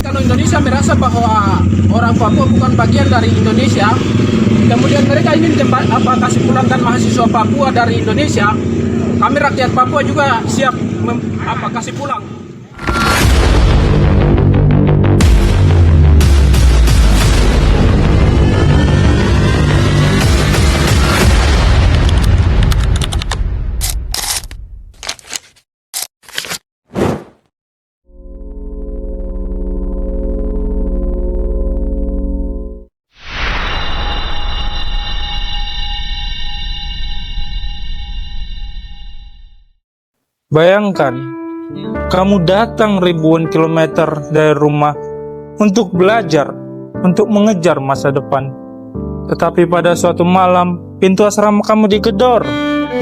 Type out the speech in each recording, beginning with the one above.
kalau Indonesia merasa bahwa orang Papua bukan bagian dari Indonesia, kemudian mereka ingin kasih pulangkan mahasiswa Papua dari Indonesia, kami rakyat Papua juga siap kasih pulang. Bayangkan, kamu datang ribuan kilometer dari rumah untuk belajar, untuk mengejar masa depan. Tetapi pada suatu malam, pintu asrama kamu digedor,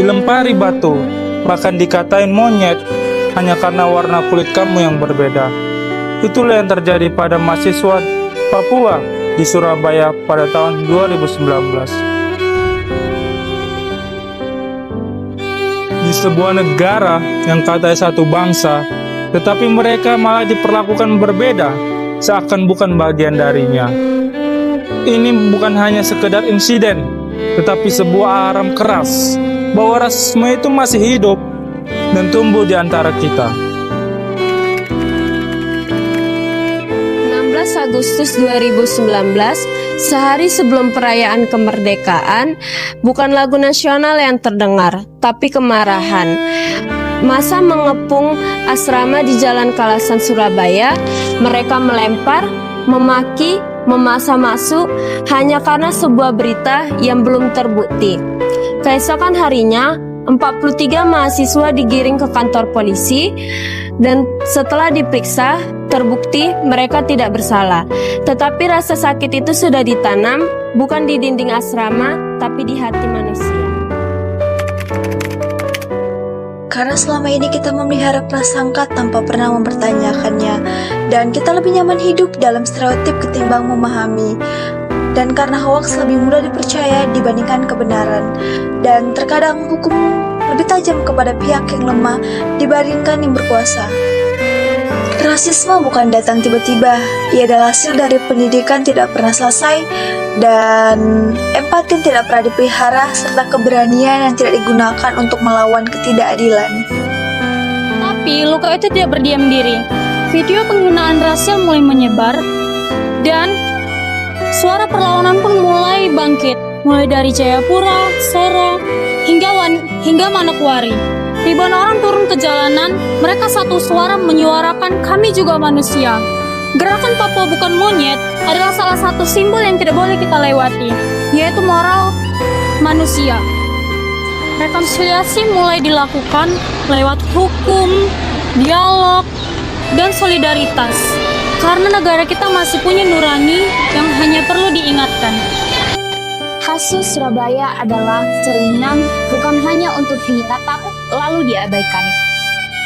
dilempari batu, bahkan dikatain monyet, hanya karena warna kulit kamu yang berbeda. Itulah yang terjadi pada mahasiswa Papua di Surabaya pada tahun 2019. Di sebuah negara yang katanya satu bangsa, tetapi mereka malah diperlakukan berbeda, seakan bukan bagian darinya. Ini bukan hanya sekedar insiden, tetapi sebuah alarm keras bahwa rasisme itu masih hidup dan tumbuh di antara kita. 16 Agustus 2019, sehari sebelum perayaan kemerdekaan, bukan lagu nasional yang terdengar, tapi kemarahan. Massa mengepung asrama di Jalan Kalasan, Surabaya. Mereka melempar, memaki, memaksa masuk hanya karena sebuah berita yang belum terbukti. Keesokan harinya, 43 mahasiswa digiring ke kantor polisi dan setelah diperiksa, terbukti mereka tidak bersalah. Tetapi rasa sakit itu sudah ditanam bukan di dinding asrama, tapi di hati manusia. Karena selama ini kita memelihara prasangka tanpa pernah mempertanyakannya, dan kita lebih nyaman hidup dalam stereotip ketimbang memahami. Dan karena hoaks lebih mudah dipercaya dibandingkan kebenaran, dan terkadang hukum lebih tajam kepada pihak yang lemah dibandingkan yang berkuasa. Rasisme bukan datang tiba-tiba, ia adalah hasil dari pendidikan tidak pernah selesai dan empati yang tidak pernah dipelihara serta keberanian yang tidak digunakan untuk melawan ketidakadilan. Tapi luka itu tidak berdiam diri. Video penggunaan rasial mulai menyebar dan suara perlawanan pun mulai bangkit, mulai dari Jayapura, Soro, hingga Manokwari. Ribuan orang turun ke jalanan, mereka satu suara menyuarakan kami juga manusia. Gerakan Papua Bukan Monyet adalah salah satu simbol yang tidak boleh kita lewati, yaitu moral manusia. Rekonsiliasi mulai dilakukan lewat hukum, dialog, dan solidaritas. Karena negara kita masih punya nurani yang hanya perlu diingatkan. Hasil Surabaya adalah cerminan bukan hanya untuk ditatap lalu diabaikan,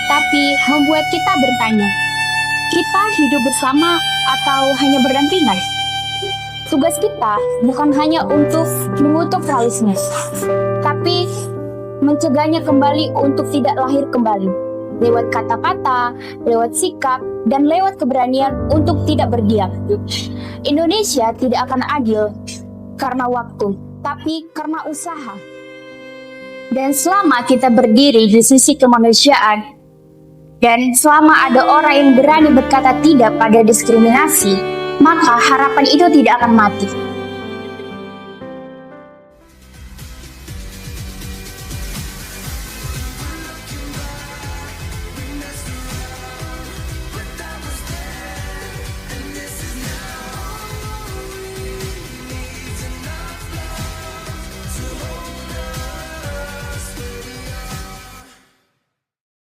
tapi membuat kita bertanya, kita hidup bersama atau hanya berdampingan? Tugas kita bukan hanya untuk mengutuk rasisme, tapi mencegahnya kembali untuk tidak lahir kembali, lewat kata-kata, lewat sikap, dan lewat keberanian untuk tidak berdiam. Indonesia tidak akan adil karena waktu, tapi karena usaha. Dan selama kita berdiri di sisi kemanusiaan, dan selama ada orang yang berani berkata tidak pada diskriminasi, maka harapan itu tidak akan mati.